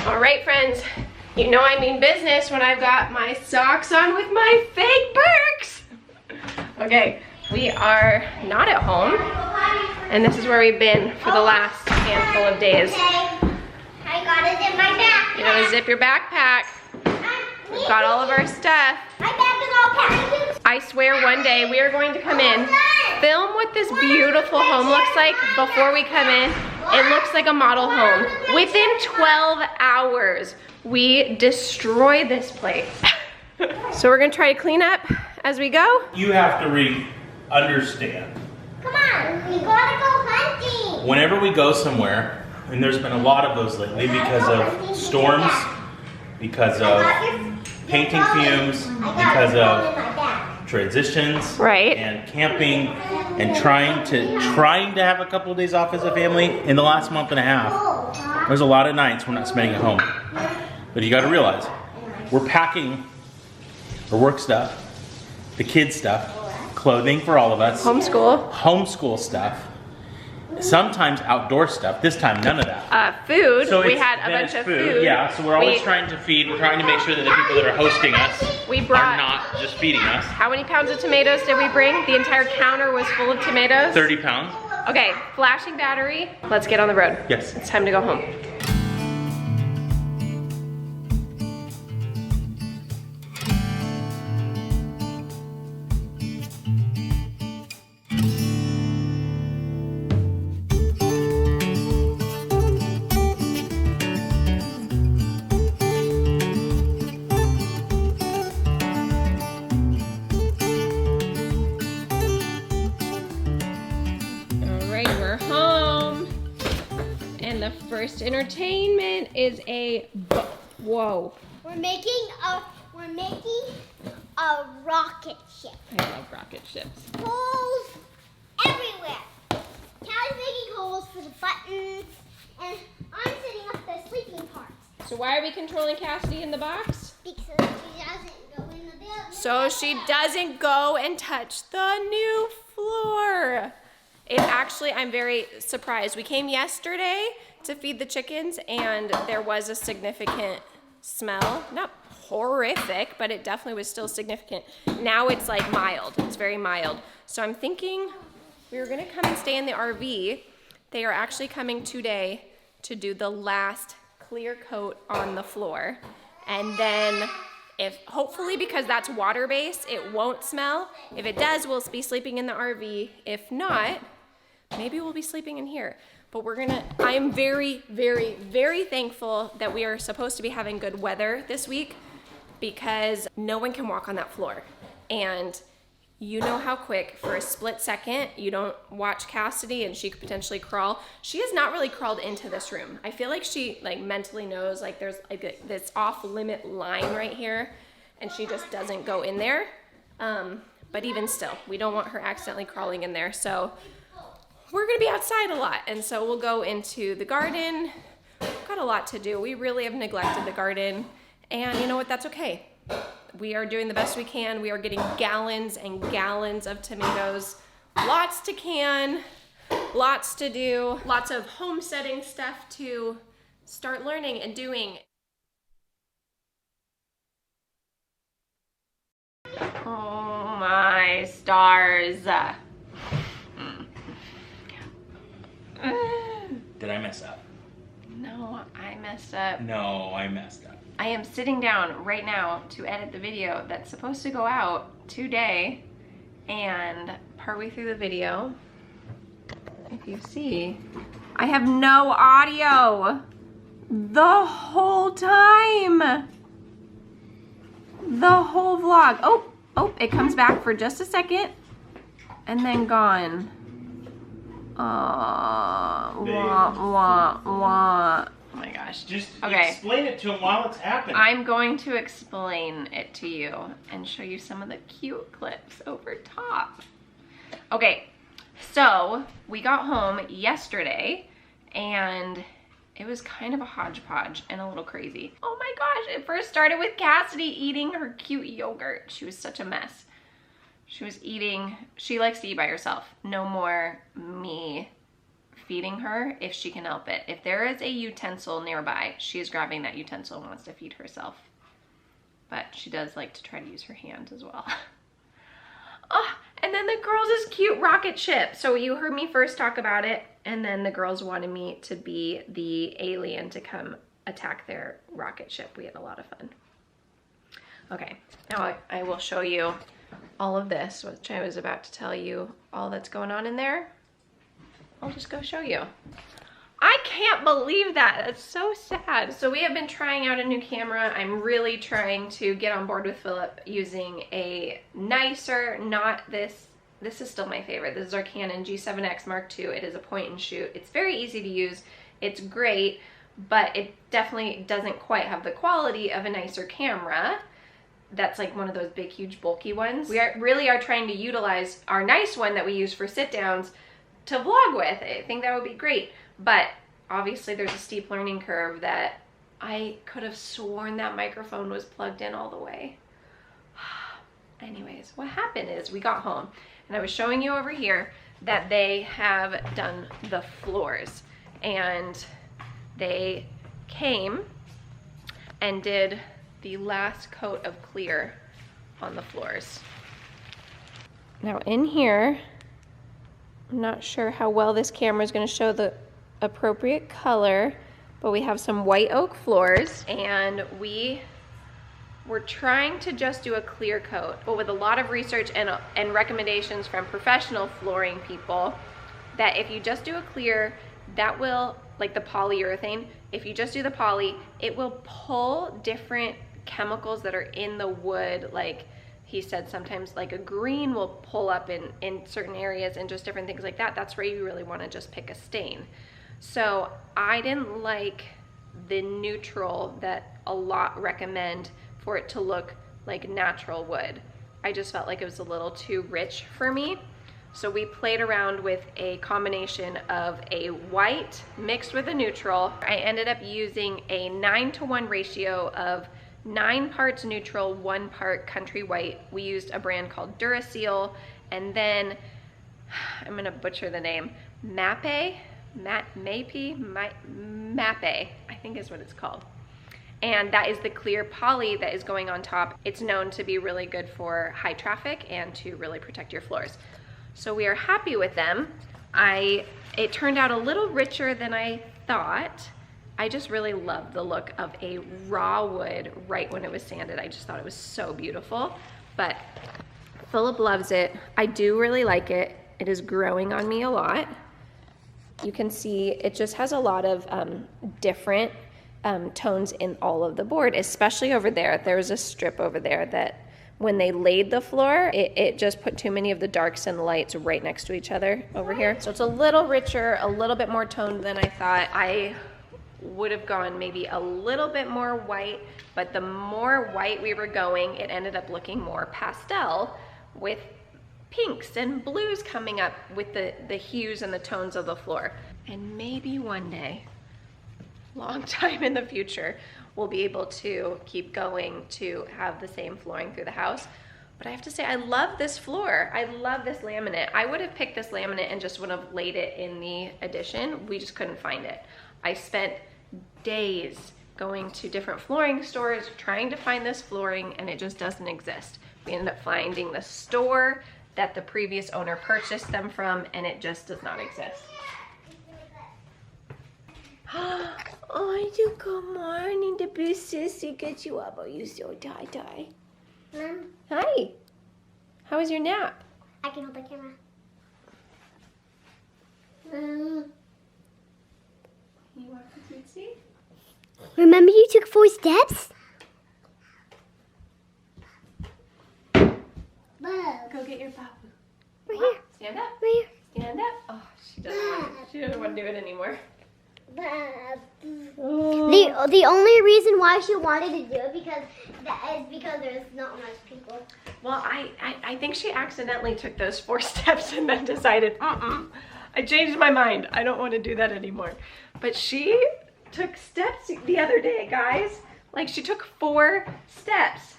All right, friends, you know I mean business when I've got my socks on with my fake Birks. Okay, we are not at home, and this is where we've been for the last handful of days. I gotta zip my backpack. You gotta zip your backpack. We've got all of our stuff. My bag is all packed. I swear one day we are going to come in, film what this beautiful home looks like before we come in. It looks like a model home. Within 12 hours, we destroy this place. So we're gonna try to clean up as we go. You have to understand. Come on, we gotta go hunting. Whenever we go somewhere, and there's been a lot of those lately because of storms, because of painting fumes, because of transitions, right, and camping, and trying to have a couple of days off as a family in the last month and a half. There's a lot of nights we're not spending at home. But you gotta realize, we're packing our work stuff, the kids stuff, clothing for all of us, homeschool stuff, sometimes outdoor stuff. This time, none of that. Food. So we had a bunch of food. Yeah, so we're always trying to feed. We're trying to make sure that the people that are hosting us are not just feeding us. How many pounds of tomatoes did we bring? The entire counter was full of tomatoes. 30 pounds. Okay, flashing battery. Let's get on the road. Yes. It's time to go home. The first entertainment is whoa. We're making a rocket ship. I love rocket ships. Holes everywhere. Callie's making holes for the buttons, and I'm setting up the sleeping parts. So why are we controlling Cassidy in the box? Because she doesn't go in the building. So she doesn't go and touch the new floor. It actually, I'm very surprised. We came yesterday to feed the chickens, and there was a significant smell. Not horrific, but it definitely was still significant. Now it's like mild. It's very mild. So I'm thinking we were gonna come and stay in the RV. They are actually coming today to do the last clear coat on the floor. And then hopefully because that's water-based, it won't smell. If it does, we'll be sleeping in the RV. If not, maybe we'll be sleeping in here. But I am very, very, very thankful that we are supposed to be having good weather this week, because no one can walk on that floor. And you know how quick, for a split second, you don't watch Cassidy and she could potentially crawl. She has not really crawled into this room. I feel like she mentally knows there's this off-limit line right here, and she just doesn't go in there. But even still, we don't want her accidentally crawling in there. So we're gonna be outside a lot, and so we'll go into the garden. We've got a lot to do. We really have neglected the garden, and you know what, that's okay. We are doing the best we can. We are getting gallons and gallons of tomatoes. Lots to can, lots to do, lots of homesteading stuff to start learning and doing. Oh my stars. Did I mess up? No, I messed up. No, I messed up. I am sitting down right now to edit the video that's supposed to go out today, and partway through the video, if you see, I have no audio the whole time. The whole vlog. Oh, it comes back for just a second and then gone. Wah, wah, wah. Oh my gosh. Just okay. Explain it to him while it's happening. I'm going to explain it to you and show you some of the cute clips over top. Okay, so we got home yesterday and it was kind of a hodgepodge and a little crazy. Oh my gosh, it first started with Cassidy eating her cute yogurt. She was such a mess. She was eating, she likes to eat by herself. No more me feeding her if she can help it. If there is a utensil nearby, she is grabbing that utensil and wants to feed herself. But she does like to try to use her hands as well. Oh, and then the girls' is cute rocket ship. So you heard me first talk about it, and then the girls wanted me to be the alien to come attack their rocket ship. We had a lot of fun. Okay, now I will show you all of this, which I was about to tell you all that's going on in there. I'll just go show you. I can't believe that. That's so sad. So we have been trying out a new camera. I'm really trying to get on board with Philip using a nicer, not this. This is still my favorite. This is our Canon G7X Mark II. It is a point and shoot. It's very easy to use. It's great, but it definitely doesn't quite have the quality of a nicer camera. That's like one of those big, huge, bulky ones. We really are trying to utilize our nice one that we use for sit downs to vlog with. I think that would be great. But obviously there's a steep learning curve that I could have sworn that microphone was plugged in all the way. Anyways, what happened is we got home and I was showing you over here that they have done the floors, and they came and did the last coat of clear on the floors. Now in here, I'm not sure how well this camera is going to show the appropriate color, but we have some white oak floors, and we were trying to just do a clear coat, but with a lot of research and recommendations from professional flooring people, that if you just do a clear, that will, like the polyurethane, if you just do the poly, it will pull different chemicals that are in the wood. Like he said, sometimes like a green will pull up in certain areas and just different things like that. That's where you really want to just pick a stain. So I didn't like the neutral that a lot recommend for it to look like natural wood. I just felt like it was a little too rich for me. So we played around with a combination of a white mixed with a neutral. I ended up using a 9-to-1 ratio of 9 parts neutral, 1 part country white. We used a brand called Duraseal, and then I'm gonna butcher the name, Mape, I think is what it's called. And that is the clear poly that is going on top. It's known to be really good for high traffic and to really protect your floors. So we are happy with them. It turned out a little richer than I thought. I just really love the look of a raw wood right when it was sanded. I just thought it was so beautiful, but Philip loves it. I do really like it. It is growing on me a lot. You can see it just has a lot of different tones in all of the board, especially over there. There was a strip over there that when they laid the floor, it just put too many of the darks and lights right next to each other over here. So it's a little richer, a little bit more toned than I thought. I would have gone maybe a little bit more white, but the more white we were going, it ended up looking more pastel with pinks and blues coming up with the hues and the tones of the floor. And maybe one day, long time in the future, we'll be able to keep going to have the same flooring through the house. But I have to say, I love this floor. I love this laminate. I would have picked this laminate and just would have laid it in the addition. We just couldn't find it. I spent days going to different flooring stores trying to find this flooring, and it just doesn't exist. We ended up finding the store that the previous owner purchased them from, and it just does not exist. Oh, good morning. The big sissy get you up. Oh, you so tie-tie. Mom, Hi. How was your nap? I can hold the camera. You want the tootsie? Remember you took 4 steps? Go get your papu. Right here. Stand up. Right here. Stand up. Oh, she doesn't want to do it anymore. The only reason why she wanted to do it is because there's not much people. Well, I think she accidentally took those 4 steps and then decided, I changed my mind. I don't want to do that anymore. But she took steps the other day, guys. Like, she took 4 steps.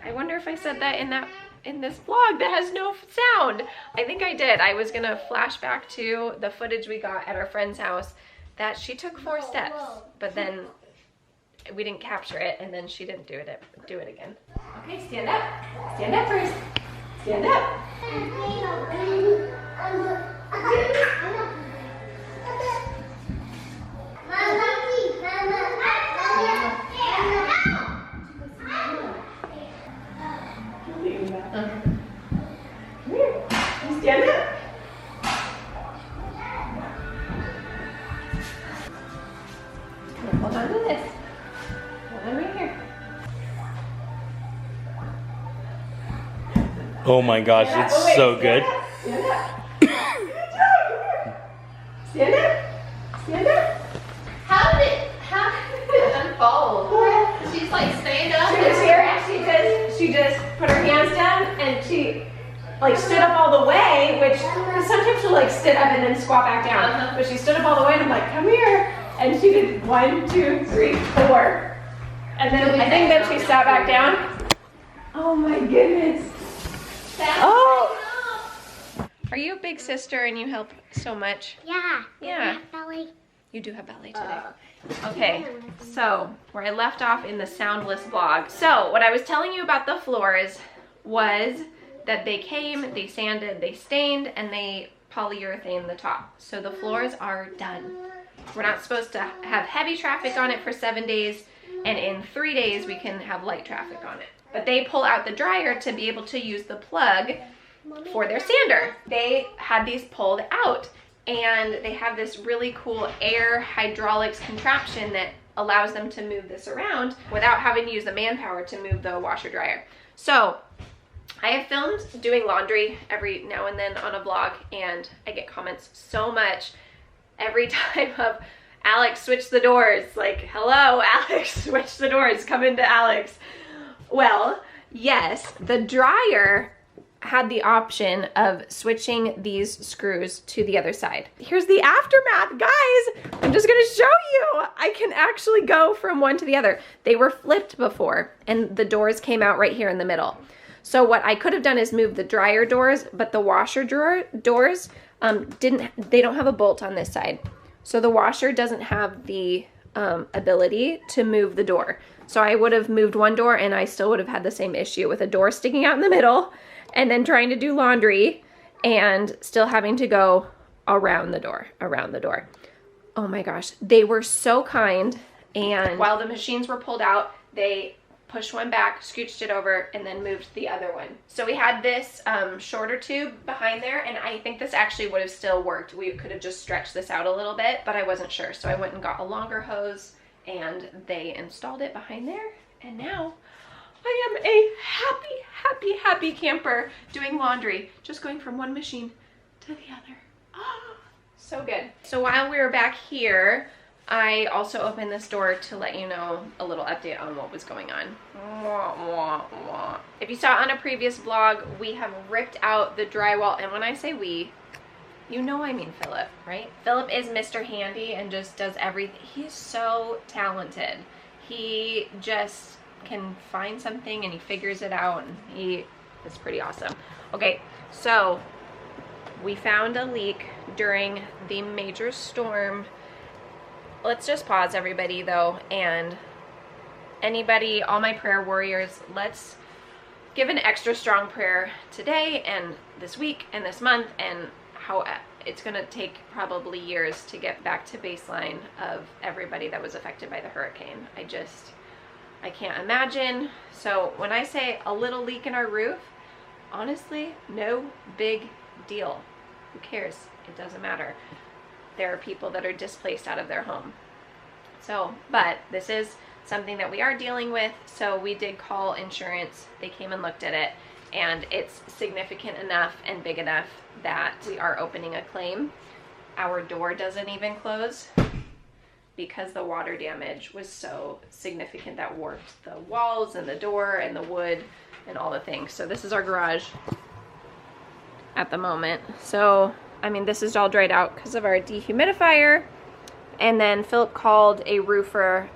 I wonder if I said that in that in this vlog that has no sound. I think I did. I was gonna flash back to the footage we got at our friend's house that she took 4 steps, but then we didn't capture it, and then she didn't do it again. Okay, stand up. Stand up first. Stand up. Stand up. Hold on to this. Hold on right here. Oh my gosh, it's so good. Stand up. Good job. Stand up. Stand up. How did it unfold? She's like stand up. She was here and she just put her hands down and she like stood up all the way, which sometimes she'll like sit up and then squat back down. But she stood up all the way and I'm like, come here. And she did 1, 2, 3, 4. And then I think that she sat back down. Oh my goodness. Oh! Are you a big sister and you help so much? Yeah. Yeah. Ballet. You do have ballet today. Okay, so where I left off in the soundless vlog. So what I was telling you about the floors was that they came, they sanded, they stained, and they polyurethane the top. So the floors are done. We're not supposed to have heavy traffic on it for 7 days, and in 3 days we can have light traffic on it. But they pull out the dryer to be able to use the plug for their sander. They had these pulled out, and they have this really cool air hydraulics contraption that allows them to move this around without having to use the manpower to move the washer dryer. So I have filmed doing laundry every now and then on a vlog, and I get comments so much every time of Alex, switch the doors. Like, hello, Alex, switch the doors, come into Alex. Well, yes, the dryer had the option of switching these screws to the other side. Here's the aftermath, guys. I'm just gonna show you. I can actually go from one to the other. They were flipped before, and the doors came out right here in the middle. So what I could have done is move the dryer doors, but the washer doors they don't have a bolt on this side. So the washer doesn't have the ability to move the door. So I would have moved one door and I still would have had the same issue with a door sticking out in the middle and then trying to do laundry and still having to go around the door. Oh my gosh, they were so kind. And while the machines were pulled out, they pushed one back, scooched it over, and then moved the other one. So we had this shorter tube behind there, and I think this actually would have still worked. We could have just stretched this out a little bit, but I wasn't sure. So I went and got a longer hose, and they installed it behind there, and now I am a happy, happy, happy camper doing laundry, just going from one machine to the other. Oh, so good. So while we were back here, I also opened this door to let you know a little update on what was going on. If you saw on a previous vlog, we have ripped out the drywall, and when I say we, you know I mean Philip, right? Philip is Mr. Handy and just does everything. He's so talented. He just can find something and he figures it out, and he is pretty awesome. Okay, so we found a leak during the major storm. Let's just pause, everybody, though, and anybody, all my prayer warriors, let's give an extra strong prayer today and this week and this month, and how it's going to take probably years to get back to baseline of everybody that was affected by the hurricane. I can't imagine. So when I say a little leak in our roof, honestly, no big deal. Who cares? It doesn't matter. There are people that are displaced out of their home. So, but this is something that we are dealing with, so we did call insurance. They came and looked at it, and it's significant enough and big enough that we are opening a claim. Our door doesn't even close because the water damage was so significant that warped the walls and the door and the wood and all the things. So this is our garage at the moment. So I mean, this is all dried out because of our dehumidifier. And then Philip called a roofer.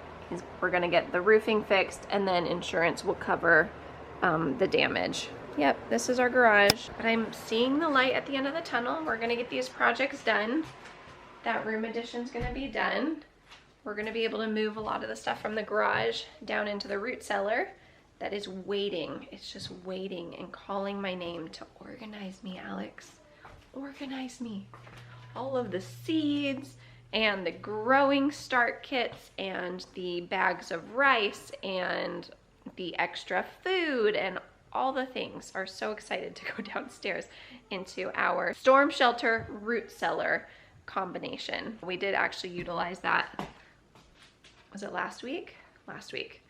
We're gonna get the roofing fixed, and then insurance will cover the damage. Yep, this is our garage. But I'm seeing the light at the end of the tunnel. We're gonna get these projects done. That room addition's gonna be done. We're gonna be able to move a lot of the stuff from the garage down into the root cellar that is waiting. It's just waiting and calling my name to organize me, Alex. Organize me. All of the seeds and the growing start kits and the bags of rice and the extra food and all the things. Are so excited to go downstairs into our storm shelter root cellar combination. We did actually utilize that, was it last week? Last week.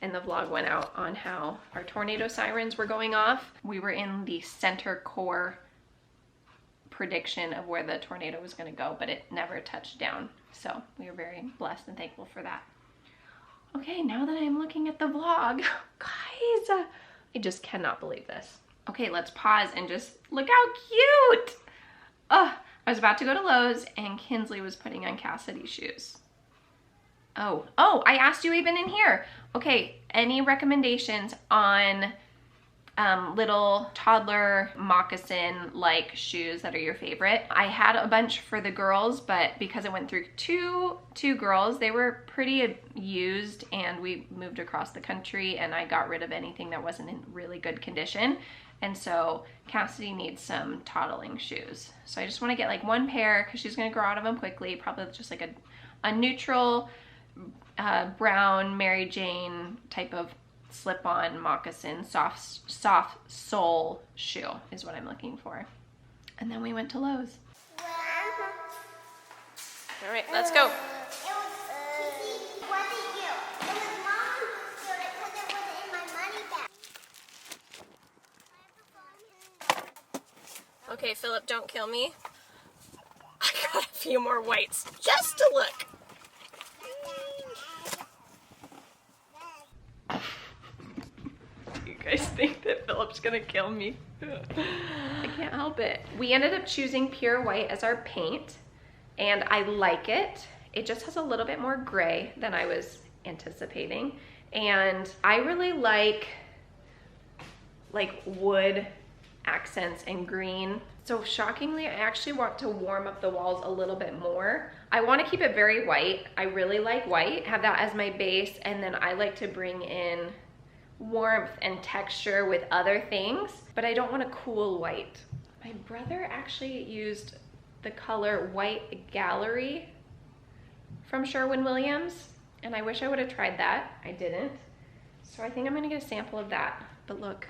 And the vlog went out on how our tornado sirens were going off. We were in the center core prediction of where the tornado was gonna go, but it never touched down. So we were very blessed and thankful for that. Okay, now that I'm looking at the vlog, guys, I just cannot believe this. Okay, let's pause and just look how cute. Oh, I was about to go to Lowe's and Kinsley was putting on Cassidy's shoes. Oh, I asked you even in here. Okay, any recommendations on little toddler moccasin-like shoes that are your favorite? I had a bunch for the girls, but because it went through two girls, they were pretty used and we moved across the country and I got rid of anything that wasn't in really good condition. And so Cassidy needs some toddling shoes. So I just want to get like one pair because she's going to grow out of them quickly. Probably just like a neutral brown Mary Jane type of slip-on moccasin, soft sole shoe is what I'm looking for. And then we went to Lowe's. All right, let's go. Okay, Philip, don't kill me. I got a few more whites just to look. You guys think that Philip's gonna kill me? I can't help it. We ended up choosing pure white as our paint, and I like it. It just has a little bit more gray than I was anticipating, and I really like wood accents and green. So shockingly, I actually want to warm up the walls a little bit more. I want to keep it very white. I really like white, have that as my base, and then I like to bring in warmth and texture with other things, but I don't want a cool white. My brother actually used the color White Gallery from Sherwin-Williams, and I wish I would have tried that. I didn't. So I think I'm gonna get a sample of that. But look.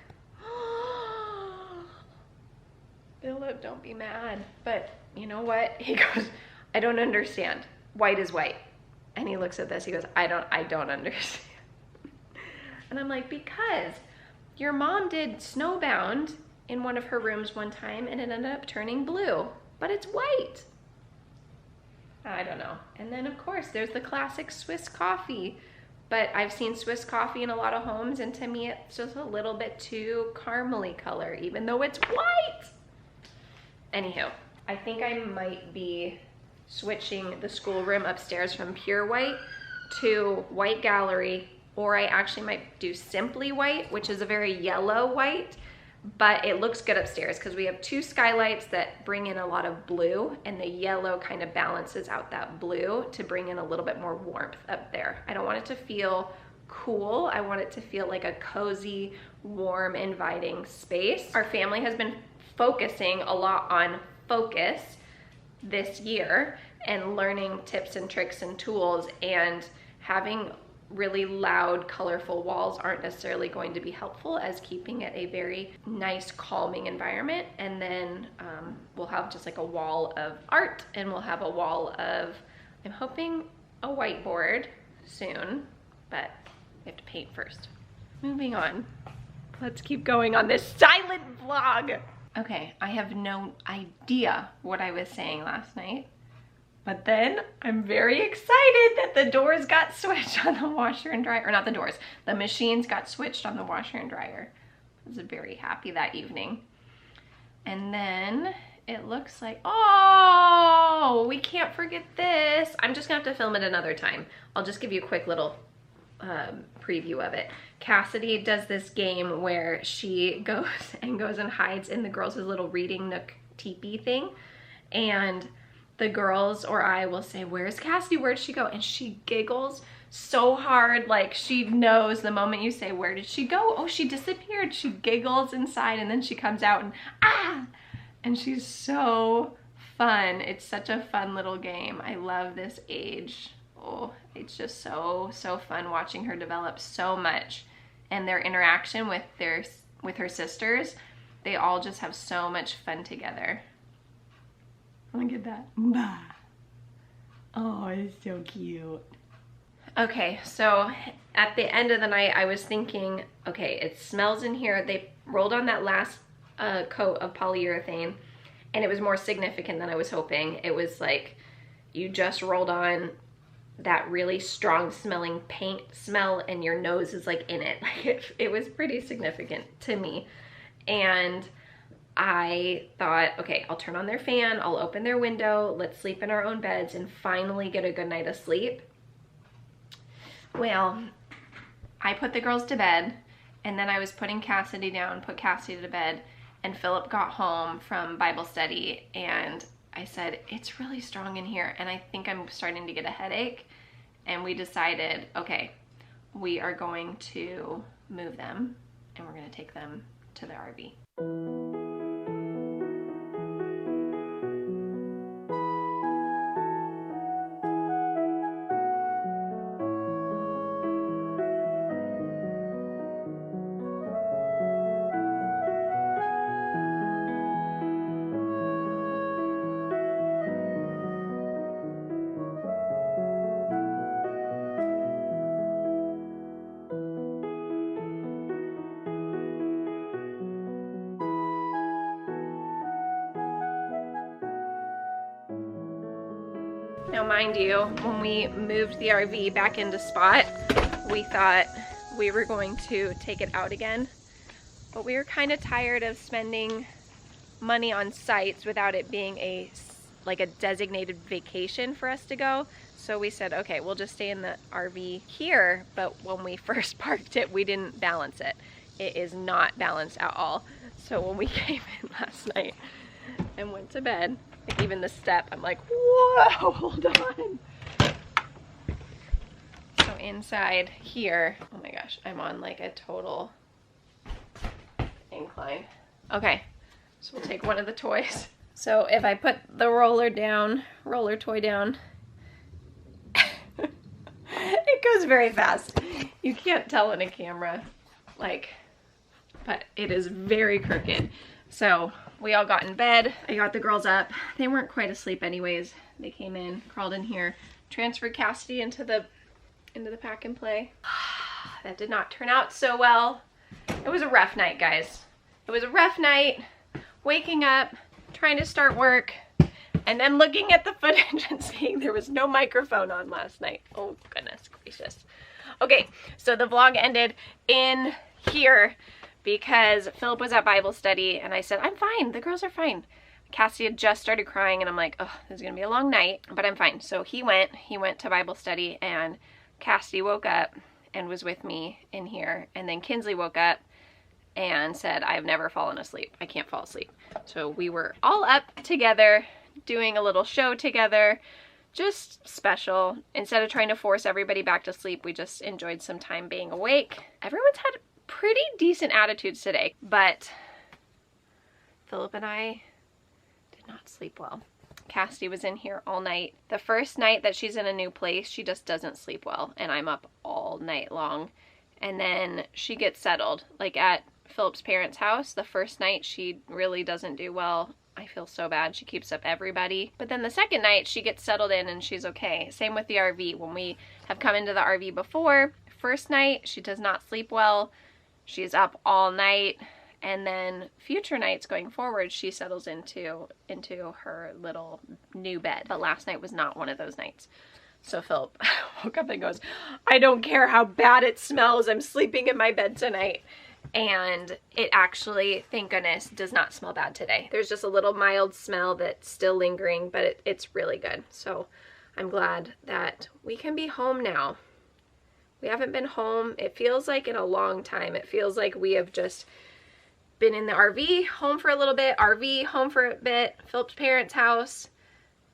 Philip, don't be mad. But you know what? He goes, I don't understand. White is white. And he looks at this, he goes, I don't understand. And I'm like, because your mom did Snowbound in one of her rooms one time and it ended up turning blue, but it's white. I don't know. And then of course there's the classic Swiss coffee, but I've seen Swiss coffee in a lot of homes and to me it's just a little bit too caramely color, even though it's white. Anywho, I think I might be switching the schoolroom upstairs from pure white to White Gallery, or I actually might do Simply White, which is a very yellow white, but it looks good upstairs because we have two skylights that bring in a lot of blue, and the yellow kind of balances out that blue to bring in a little bit more warmth up there. I don't want it to feel cool. I want it to feel like a cozy, warm, inviting space. Our family has been focusing a lot on focus this year and learning tips and tricks and tools, and having really loud, colorful walls aren't necessarily going to be helpful as keeping it a very nice, calming environment. And then we'll have just like a wall of art, and we'll have a wall of, I'm hoping, a whiteboard soon, but we have to paint first. Moving on. Let's keep going on this silent vlog. Okay, I have no idea what I was saying last night. But then I'm very excited that the doors got switched on the washer and dryer, or not the doors, the machines got switched on the washer and dryer. I was very happy that evening. And then it looks like, oh, we can't forget this. I'm just gonna have to film it another time. I'll just give you a quick little preview of it. Cassidy does this game where she goes and hides in the girls' little reading nook teepee thing, and the girls or I will say, "Where's Cassidy? Where'd she go?" And she giggles so hard, like she knows the moment you say, "Where did she go?" Oh, she disappeared. She giggles inside, and then she comes out and ah, and she's so fun. It's such a fun little game. I love this age. Oh, it's just so fun watching her develop so much, and their interaction with her sisters. They all just have so much fun together. Look at that. Bah. Oh, it's so cute. Okay, so at the end of the night, I was thinking, okay, it smells in here. They rolled on that last coat of polyurethane, and it was more significant than I was hoping. It was like you just rolled on that really strong smelling paint smell, and your nose is like in it. Like it was pretty significant to me. And I thought, okay, I'll turn on their fan, I'll open their window, let's sleep in our own beds and finally get a good night of sleep. Well, I put the girls to bed, and then I was putting Cassidy down, put Cassidy to bed, and Philip got home from Bible study, and I said, it's really strong in here, and I think I'm starting to get a headache. And we decided, okay, we are going to move them, and we're going to take them to the RV. Now, mind you, when we moved the RV back into spot, we thought we were going to take it out again, but we were kind of tired of spending money on sites without it being a designated vacation for us to go. So we said, okay, we'll just stay in the RV here. But when we first parked it, we didn't balance it. It is not balanced at all. So when we came in last night and went to bed, like even the step, I'm like, whoa, hold on. So inside here, oh my gosh, I'm on like a total incline. Okay, so we'll take one of the toys. So if I put the roller toy down, it goes very fast. You can't tell in a camera, but it is very crooked. So we all got in bed. I got the girls up. They weren't quite asleep anyways. They came in, crawled in here, transferred Cassidy into the pack and play. That did not turn out so well. It was a rough night, guys. It was a rough night, waking up, trying to start work, and then looking at the footage and seeing there was no microphone on last night. Oh, goodness gracious. Okay, so the vlog ended in here because Philip was at Bible study, and I said, I'm fine, the girls are fine. Cassie had just started crying, and I'm like, oh, this is gonna be a long night, but I'm fine. So he went to Bible study, and Cassie woke up and was with me in here, and then Kinsley woke up and said, I've never fallen asleep. I can't fall asleep. So we were all up together, doing a little show together, just special. Instead of trying to force everybody back to sleep, we just enjoyed some time being awake. Everyone's had pretty decent attitudes today, but Philip and I did not sleep well. Cassidy was in here all night. The first night that she's in a new place, she just doesn't sleep well, and I'm up all night long. And then she gets settled. Like at Philip's parents' house, the first night she really doesn't do well. I feel so bad. She keeps up everybody. But then the second night she gets settled in and she's okay. Same with the RV. When we have come into the RV before, first night she does not sleep well. She's up all night, and then future nights going forward, she settles into her little new bed. But last night was not one of those nights. So Philip woke up and goes, I don't care how bad it smells, I'm sleeping in my bed tonight. And it actually, thank goodness, does not smell bad today. There's just a little mild smell that's still lingering, but it's really good. So I'm glad that we can be home now. We haven't been home. It feels like in a long time. It feels like we have just been in the RV, home for a little bit, RV, home for a bit, Philip's parents' house,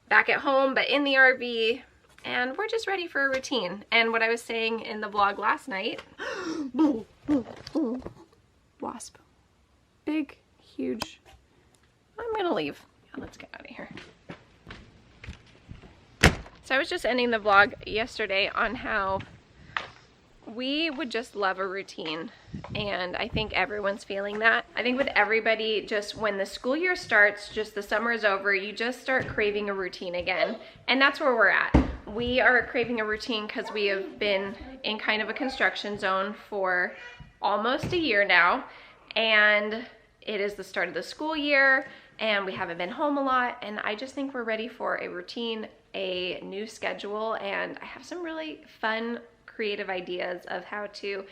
back at home, but in the RV, and we're just ready for a routine. And what I was saying in the vlog last night, wasp, big, huge, I'm gonna leave. Yeah, let's get out of here. So I was just ending the vlog yesterday on how we would just love a routine, and I think everyone's feeling that. I think with everybody, just when the school year starts, just the summer is over, you just start craving a routine again, and that's where we're at. We are craving a routine because we have been in kind of a construction zone for almost a year now, and it is the start of the school year, and we haven't been home a lot, and I just think we're ready for a routine, a new schedule, and I have some really fun creative ideas of how to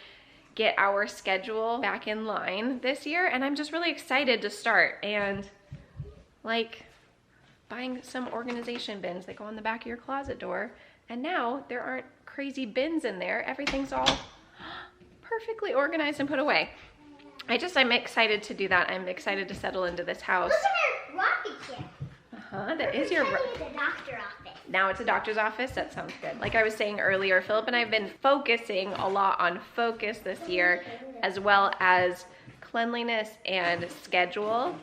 get our schedule back in line this year, and I'm just really excited to start. And like buying some organization bins that go on the back of your closet door, and now there aren't crazy bins in there. Everything's all perfectly organized and put away. I'm excited to do that. I'm excited to settle into this house. Look at our rocket ship. That is your... It's a doctor office. Now it's a doctor's office? That sounds good. Like I was saying earlier, Philip and I have been focusing a lot on focus this year, as well as cleanliness and schedule,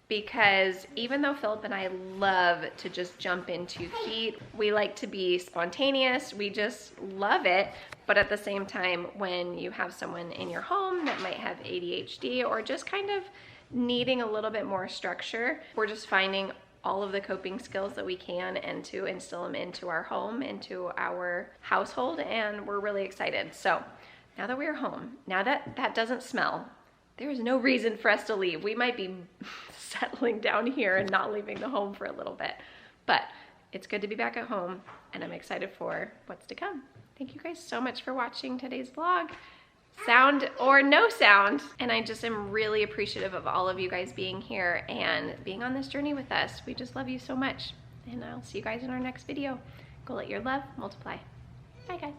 because even though Philip and I love to just jump into feet, we like to be spontaneous, we just love it, but at the same time, when you have someone in your home that might have ADHD or just kind of needing a little bit more structure, we're just finding all of the coping skills that we can and to instill them into our home, into our household, and we're really excited. So now that we're home, now that that doesn't smell, there is no reason for us to leave. We might be settling down here and not leaving the home for a little bit, but it's good to be back at home, and I'm excited for what's to come. Thank you guys so much for watching today's vlog. Sound or no sound, and I just am really appreciative of all of you guys being here and being on this journey with us. We just love you so much, and I'll see you guys in our next video. Go let your love multiply. Bye guys.